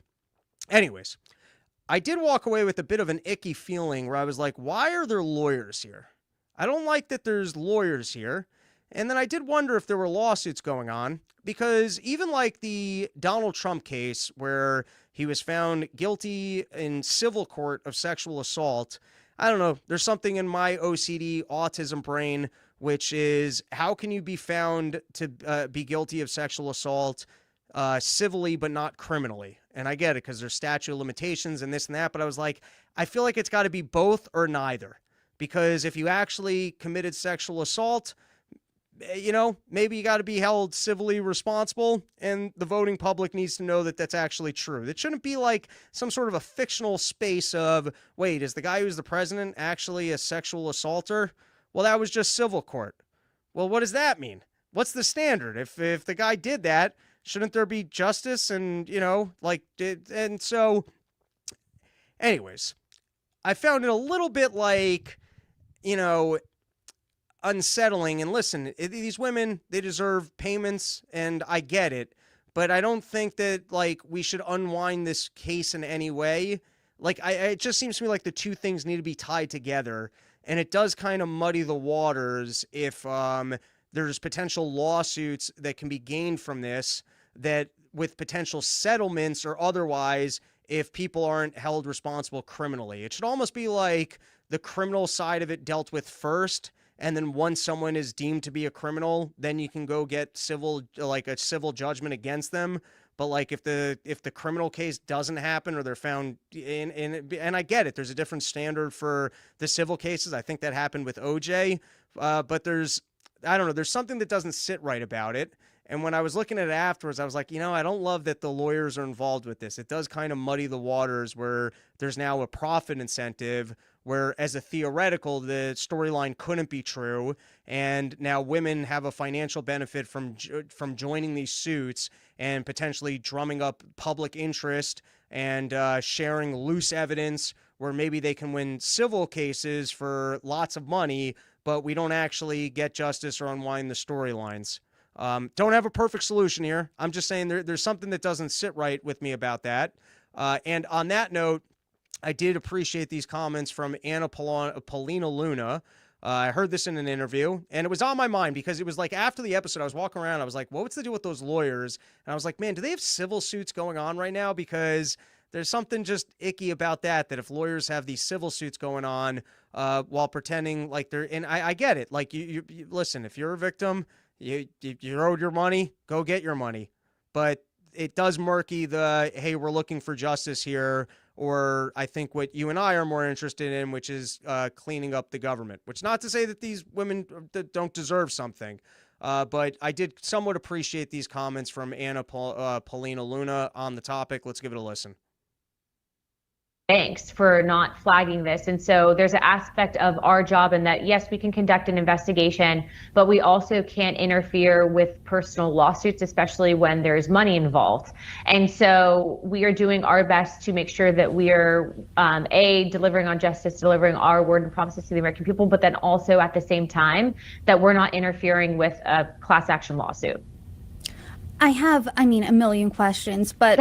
Anyways, I did walk away with a bit of an icky feeling where I was like, why are there lawyers here? I don't like that there's lawyers here. And then I did wonder if there were lawsuits going on, because even like the Donald Trump case where he was found guilty in civil court of sexual assault, I don't know, there's something in my OCD autism brain, which is how can you be found to be guilty of sexual assault civilly but not criminally? And I get it because there's statute of limitations and this and that, but I was like, I feel like it's got to be both or neither, because if you actually committed sexual assault, you know, maybe you got to be held civilly responsible, and the voting public needs to know that that's actually true. It shouldn't be like some sort of a fictional space of, wait, is the guy who's the president actually a sexual assaulter? Well, that was just civil court. Well, what does that mean? What's the standard? If the guy did that, shouldn't there be justice? And, you know, like, and so anyways, I found it a little bit like, you know, unsettling. And listen, these women, they deserve payments, and I get it. But I don't think that, like, we should unwind this case in any way. Like, it just seems to me like the two things need to be tied together. And it does kind of muddy the waters if there's potential lawsuits that can be gained from this, that with potential settlements or otherwise, if people aren't held responsible criminally. It should almost be like the criminal side of it dealt with first, and then once someone is deemed to be a criminal, then you can go get a civil judgment against them. But like if the criminal case doesn't happen, or they're found and I get it, there's a different standard for the civil cases. I think that happened with OJ, but I don't know, there's something that doesn't sit right about it. And when I was looking at it afterwards, I was like, I don't love that the lawyers are involved with this. It does kind of muddy the waters where there's now a profit incentive, where as a theoretical, the storyline couldn't be true. And now women have a financial benefit from joining these suits and potentially drumming up public interest and sharing loose evidence where maybe they can win civil cases for lots of money, but we don't actually get justice or unwind the storylines. Don't have a perfect solution here. I'm just saying there's something that doesn't sit right with me about that. And on that note, I did appreciate these comments from Anna Paulina Luna. I heard this in an interview, and it was on my mind because it was like after the episode, I was walking around. I was like, what's the deal with those lawyers? And I was like, man, do they have civil suits going on right now? Because there's something just icky about that if lawyers have these civil suits going on while pretending like they're – and I get it. Like, you listen, if you're a victim – you're owed your money, go get your money. But it does murky hey, we're looking for justice here, or I think what you and I are more interested in, which is cleaning up the government, which not to say that these women don't deserve something. But I did somewhat appreciate these comments from Anna Paulina Luna on the topic. Let's give it a listen. Banks for not flagging this. And so there's an aspect of our job in that, yes, we can conduct an investigation, but we also can't interfere with personal lawsuits, especially when there's money involved. And so we are doing our best to make sure that we are, delivering on justice, delivering our word and promises to the American people, but then also at the same time that we're not interfering with a class action lawsuit. I have, a million questions, but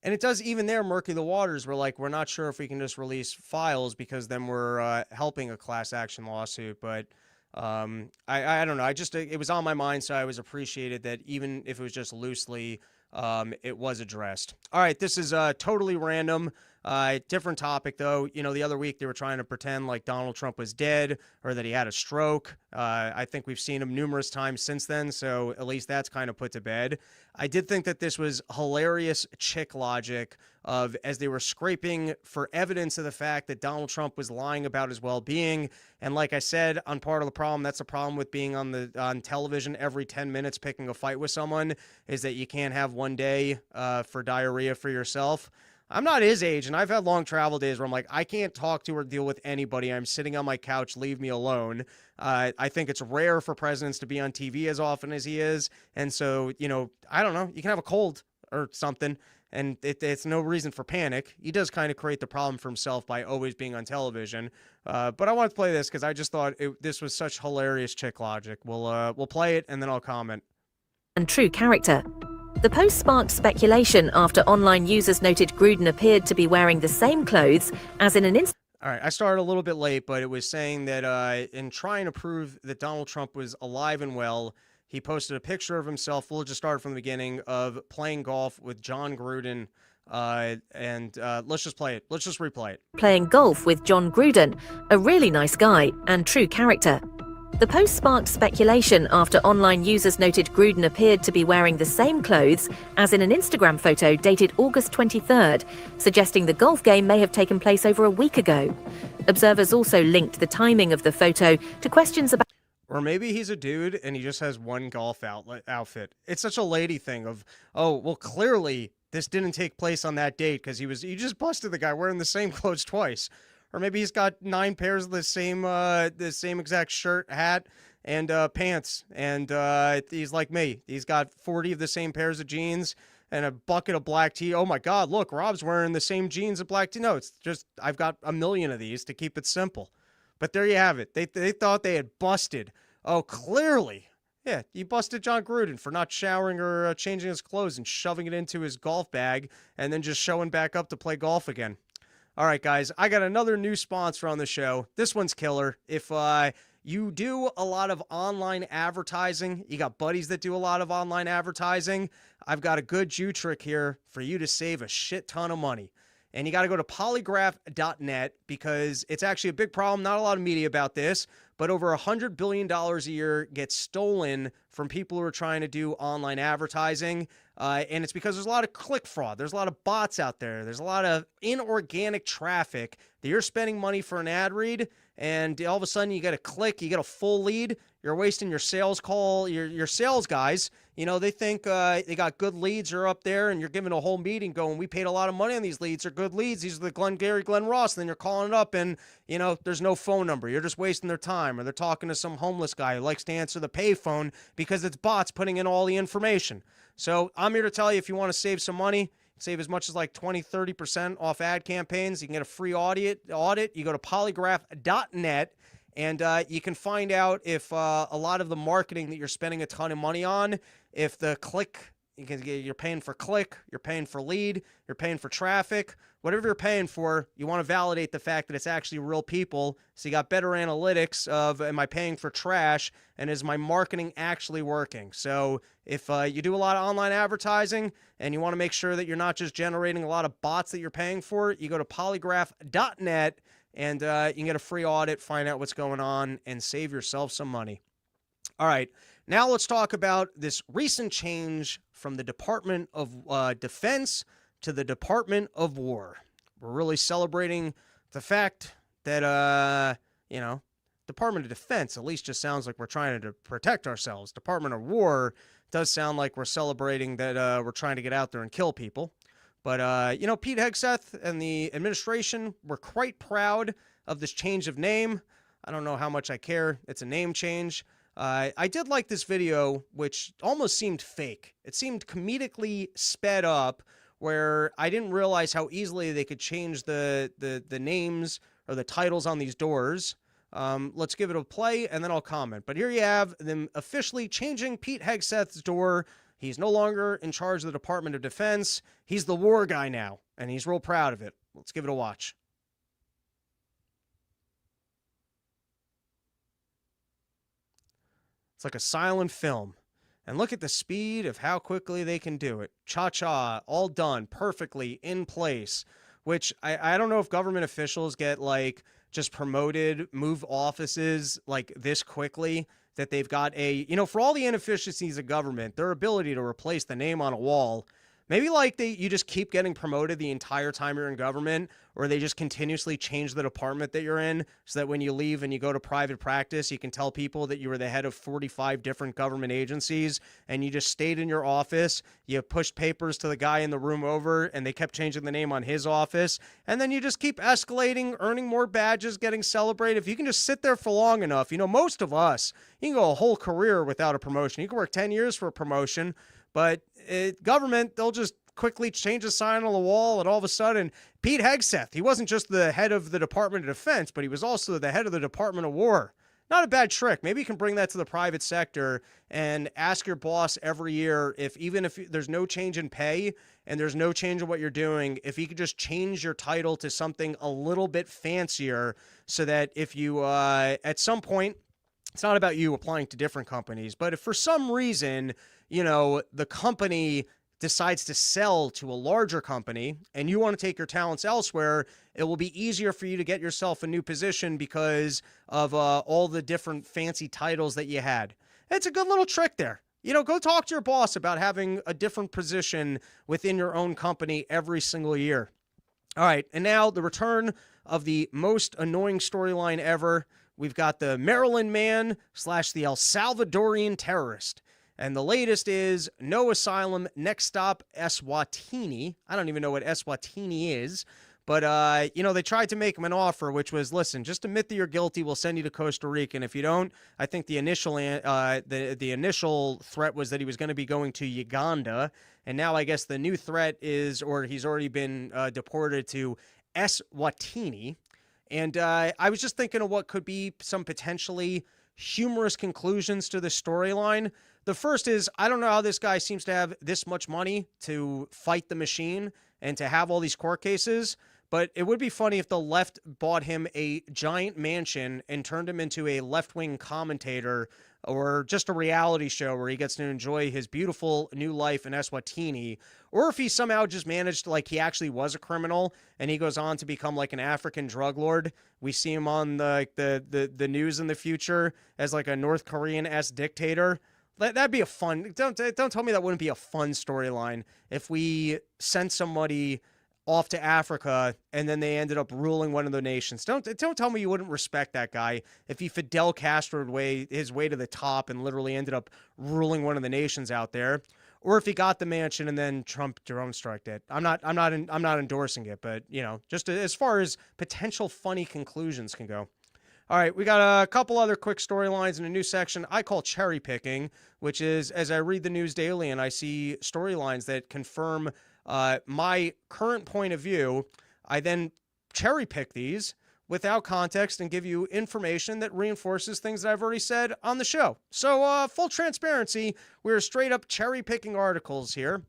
and it does even there murky the waters. We're not sure if we can just release files because then we're helping a class action lawsuit. But I don't know. It was on my mind, so I was appreciated that even if it was just loosely, it was addressed. All right, this is totally random. Different topic, though. The other week they were trying to pretend like Donald Trump was dead or that he had a stroke. I think we've seen him numerous times since then, so at least that's kind of put to bed. I did think that this was hilarious chick logic of as they were scraping for evidence of the fact that Donald Trump was lying about his well-being. And like I said, on Part of the Problem, that's a problem with being on television every 10 minutes picking a fight with someone, is that you can't have one day for diarrhea for yourself. I'm not his age, and I've had long travel days where I'm like, I can't talk to or deal with anybody. I'm sitting on my couch. Leave me alone. I think it's rare for presidents to be on TV as often as he is. And so, I don't know. You can have a cold or something, and it's no reason for panic. He does kind of create the problem for himself by always being on television. But I wanted to play this because I just thought this was such hilarious chick logic. We'll play it, and then I'll comment. And true character. The post sparked speculation after online users noted Gruden appeared to be wearing the same clothes as in an All right, I started a little bit late, but it was saying that in trying to prove that Donald Trump was alive and well, he posted a picture of himself. We'll just start from the beginning of playing golf with John Gruden. And let's just play it. Let's just replay it. Playing golf with John Gruden, a really nice guy and true character. The post sparked speculation after online users noted Gruden appeared to be wearing the same clothes as in an Instagram photo dated August 23rd, suggesting the golf game may have taken place over a week ago. Observers also linked the timing of the photo to questions about... Or maybe he's a dude and he just has one golf outfit. It's such a lady thing of, oh, well, clearly this didn't take place on that date because you just busted the guy wearing the same clothes twice. Or maybe he's got 9 pairs of the same exact shirt, hat, and pants. And he's like me. He's got 40 of the same pairs of jeans. and a bucket of black tea. Oh my God, look, Rob's wearing the same jeans and black tea. No, it's just I've got a million of these to keep it simple. But there you have it. They thought they had busted. Oh, clearly. Yeah, you busted John Gruden for not showering or changing his clothes and shoving it into his golf bag and then just showing back up to play golf again. All right, guys, I got another new sponsor on the show. This one's killer. If you do a lot of online advertising, you got buddies that do a lot of online advertising, I've got a good Jew trick here for you to save a shit ton of money. And you got to go to polygraph.net because it's actually a big problem. Not a lot of media about this, but over $100 billion a year gets stolen from people who are trying to do online advertising. And it's because there's a lot of click fraud. There's a lot of bots out there. There's a lot of inorganic traffic that you're spending money for an ad read. And all of a sudden you get a click, you get a full lead. You're wasting your sales call, your sales guys. You know, they think they got good leads are up there, and you're giving a whole meeting going, we paid a lot of money on these leads. They're good leads. These are the Glengarry Glen Ross. And then you're calling it up, and, you know, there's no phone number. You're just wasting their time. Or they're talking to some homeless guy who likes to answer the payphone because it's bots putting in all the information. So I'm here to tell you, if you want to save some money, save as much as like 20-30% off ad campaigns. You can get a free audit. You go to polygraph.net. And you can find out if a lot of the marketing that you're spending a ton of money on, if the click, you're paying for click, you're paying for lead, you're paying for traffic, whatever you're paying for, you want to validate the fact that it's actually real people. So you got better analytics of, am I paying for trash, and is my marketing actually working? So if you do a lot of online advertising and you want to make sure that you're not just generating a lot of bots that you're paying for, you go to polygraph.net. And you can get a free audit, find out what's going on, and save yourself some money. All right, now let's talk about this recent change from the Department of Defense to the Department of War. We're really celebrating the fact that, Department of Defense at least just sounds like we're trying to protect ourselves. Department of War does sound like we're celebrating that we're trying to get out there and kill people. But, Pete Hegseth and the administration were quite proud of this change of name. I don't know how much I care. It's a name change. I did like this video, which almost seemed fake. It seemed comedically sped up, where I didn't realize how easily they could change the names or the titles on these doors. Let's give it a play, and then I'll comment. But here you have them officially changing Pete Hegseth's door. He's no longer in charge of the Department of Defense. He's the war guy now, and he's real proud of it. Let's give it a watch. It's like a silent film. And look at the speed of how quickly they can do it. Cha-cha, all done, perfectly in place. Which I don't know if government officials get, just promoted, move offices, this quickly. That they've got for all the inefficiencies of government, their ability to replace the name on a wall, maybe you just keep getting promoted the entire time you're in government, or they just continuously change the department that you're in so that when you leave and you go to private practice, you can tell people that you were the head of 45 different government agencies and you just stayed in your office. You pushed papers to the guy in the room over and they kept changing the name on his office. And then you just keep escalating, earning more badges, getting celebrated. If you can just sit there for long enough, most of us, you can go a whole career without a promotion. You can work 10 years for a promotion. But government, they'll just quickly change a sign on the wall, and all of a sudden, Pete Hegseth, he wasn't just the head of the Department of Defense, but he was also the head of the Department of War. Not a bad trick. Maybe you can bring that to the private sector and ask your boss every year even if there's no change in pay and there's no change in what you're doing, if you could just change your title to something a little bit fancier so that if you, at some point, it's not about you applying to different companies, but if for some reason, the company decides to sell to a larger company and you want to take your talents elsewhere, it will be easier for you to get yourself a new position because of all the different fancy titles that you had. It's a good little trick there. Go talk to your boss about having a different position within your own company every single year. All right, and now the return of the most annoying storyline ever. We've got the Maryland man / the El Salvadorian terrorist. And the latest is no asylum, next stop Eswatini. I don't even know what Eswatini is, But, they tried to make him an offer, which was, listen, just admit that you're guilty. We'll send you to Costa Rica. And if you don't, I think the initial threat was that he was going to be going to Uganda. And now I guess the new threat is, or he's already been deported to Eswatini. And I was just thinking of what could be some potentially humorous conclusions to the storyline. The first is, I don't know how this guy seems to have this much money to fight the machine and to have all these court cases. But it would be funny if the left bought him a giant mansion and turned him into a left-wing commentator or just a reality show where he gets to enjoy his beautiful new life in Eswatini. Or if he somehow just managed, like he actually was a criminal and he goes on to become like an African drug lord. We see him on the news in the future as like a North Korean-esque dictator. That'd be a fun... Don't tell me that wouldn't be a fun storyline if we sent somebody off to Africa and then they ended up ruling one of the nations. Don't tell me you wouldn't respect that guy if he Fidel Castro'd his way to the top and literally ended up ruling one of the nations out there, or if he got the mansion and then Trump drone striked it. I'm not endorsing it, but just as far as potential funny conclusions can go. All right, we got a couple other quick storylines in a new section I call cherry picking, which is as I read the news daily and I see storylines that confirm my current point of view, I then cherry pick these without context and give you information that reinforces things that I've already said on the show. So full transparency, we're straight up cherry picking articles here.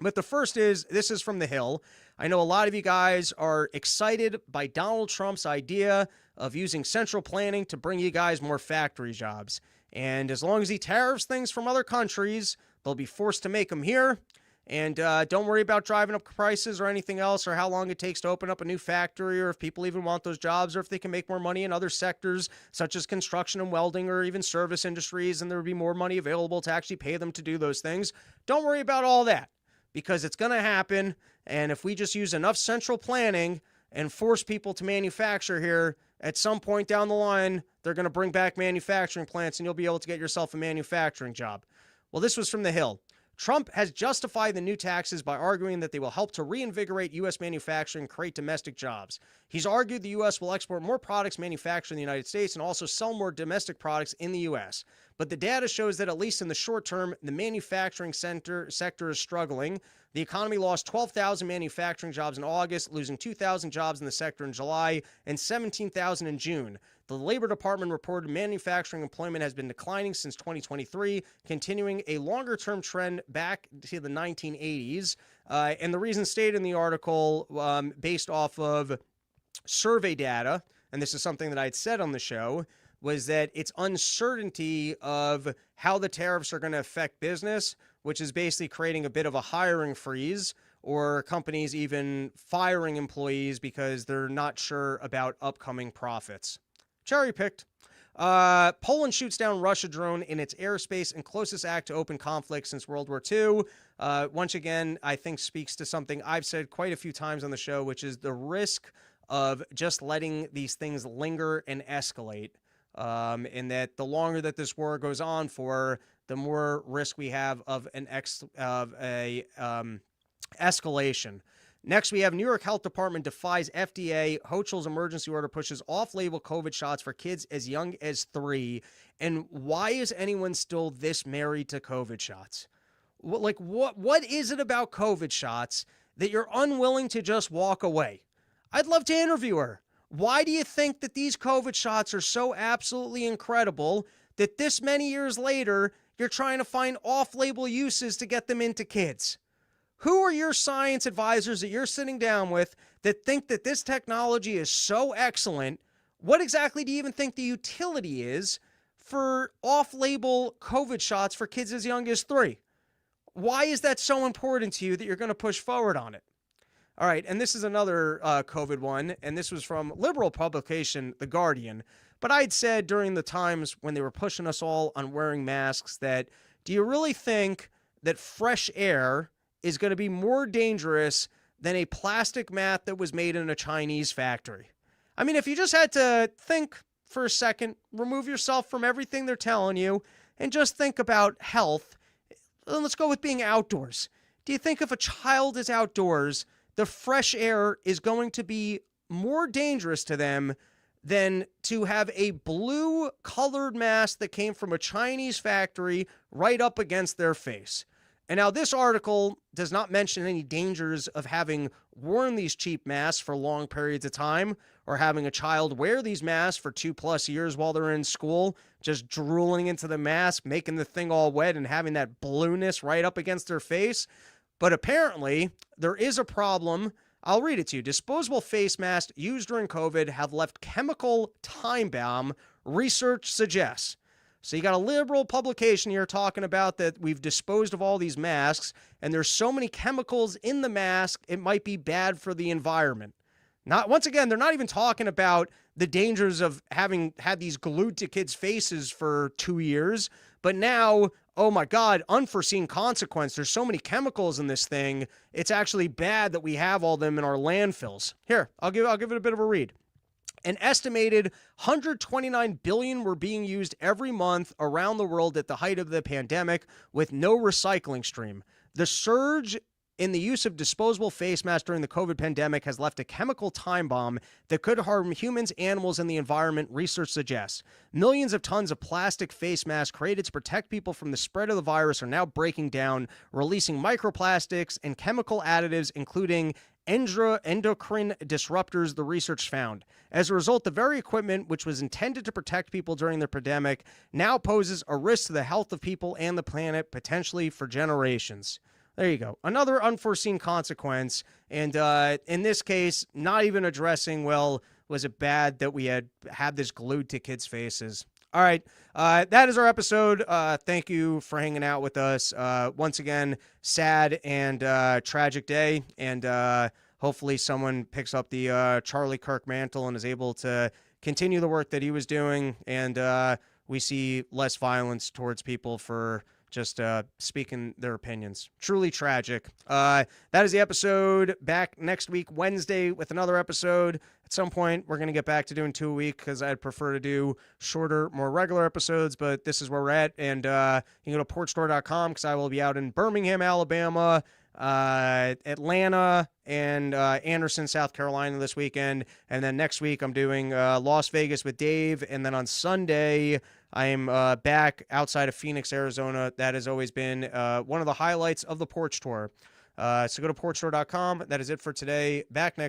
But the first this is from The Hill. I know a lot of you guys are excited by Donald Trump's idea of using central planning to bring you guys more factory jobs. And as long as he tariffs things from other countries, they'll be forced to make them here. And don't worry about driving up prices or anything else, or how long it takes to open up a new factory, or if people even want those jobs, or if they can make more money in other sectors, such as construction and welding, or even service industries, and there would be more money available to actually pay them to do those things. Don't worry about all that, because it's going to happen. And if we just use enough central planning and force people to manufacture here, at some point down the line, they're going to bring back manufacturing plants, and you'll be able to get yourself a manufacturing job. Well, this was from The Hill. Trump has justified the new taxes by arguing that they will help to reinvigorate U.S. manufacturing and create domestic jobs. He's argued the U.S. will export more products manufactured in the United States and also sell more domestic products in the U.S. But the data shows that at least in the short term, the manufacturing sector is struggling. The economy lost 12,000 manufacturing jobs in August, losing 2,000 jobs in the sector in July and 17,000 in June. The Labor Department reported manufacturing employment has been declining since 2023, continuing a longer-term trend back to the 1980s. And the reason stated in the article, based off of survey data, and this is something that I had said on the show, was that it's uncertainty of how the tariffs are going to affect business, which is basically creating a bit of a hiring freeze, or companies even firing employees because they're not sure about upcoming profits. Cherry picked. Poland shoots down Russia drone in its airspace in closest act to open conflict since World War II. Once again, I think speaks to something I've said quite a few times on the show, which is the risk of just letting these things linger and escalate. And that the longer that this war goes on for, the more risk we have of escalation. Next, we have New York Health Department defies FDA. Hochul's emergency order pushes off-label COVID shots for kids as young as 3. And why is anyone still this married to COVID shots? What is it about COVID shots that you're unwilling to just walk away? I'd love to interview her. Why do you think that these COVID shots are so absolutely incredible that this many years later, you're trying to find off-label uses to get them into kids? Who are your science advisors that you're sitting down with that think that this technology is so excellent? What exactly do you even think the utility is for off-label COVID shots for kids as young as 3? Why is that so important to you that you're going to push forward on it? All right, and this is another COVID one, and this was from liberal publication, The Guardian. But I'd said during the times when they were pushing us all on wearing masks that, do you really think that fresh air is going to be more dangerous than a plastic mat that was made in a Chinese factory? I mean, if you just had to think for a second, remove yourself from everything they're telling you, and just think about health, let's go with being outdoors. Do you think if a child is outdoors, the fresh air is going to be more dangerous to them than to have a blue colored mask that came from a Chinese factory right up against their face. And now this article does not mention any dangers of having worn these cheap masks for long periods of time, or having a child wear these masks for 2+ years while they're in school, just drooling into the mask, making the thing all wet and having that blueness right up against their face. But apparently there is a problem. I'll read it to you. Disposable face masks used during COVID have left chemical time bomb, research suggests. So you got a liberal publication here talking about that we've disposed of all these masks, and there's so many chemicals in the mask, it might be bad for the environment. Once again, they're not even talking about the dangers of having had these glued to kids' faces for 2 years, but now, oh my God, unforeseen consequence. There's so many chemicals in this thing. It's actually bad that we have all them in our landfills. Here, I'll give it a bit of a read. An estimated 129 billion were being used every month around the world at the height of the pandemic, with no recycling stream. The surge in the use of disposable face masks during the COVID pandemic has left a chemical time bomb that could harm humans, animals, and the environment, research suggests. Millions of tons of plastic face masks created to protect people from the spread of the virus are now breaking down, releasing microplastics and chemical additives, including endocrine disruptors, the research found. As a result, the very equipment which was intended to protect people during the pandemic now poses a risk to the health of people and the planet, potentially for generations. There you go. Another unforeseen consequence. And in this case, not even addressing, well, was it bad that we had this glued to kids' faces? All right. That is our episode. Thank you for hanging out with us. Once again, sad and tragic day. And hopefully someone picks up the Charlie Kirk mantle and is able to continue the work that he was doing. And we see less violence towards people for just speaking their opinions. Truly tragic. That is the episode. Back next week, Wednesday, with another episode. At some point, we're going to get back to doing 2 a week because I'd prefer to do shorter, more regular episodes, but this is where we're at. And you can go to porchstore.com because I will be out in Birmingham, Alabama, Atlanta, and Anderson, South Carolina this weekend. And then next week, I'm doing Las Vegas with Dave. And then on Sunday, I'm back outside of Phoenix, Arizona. That has always been one of the highlights of the Porch Tour. So go to porchstore.com. That is it for today. Back next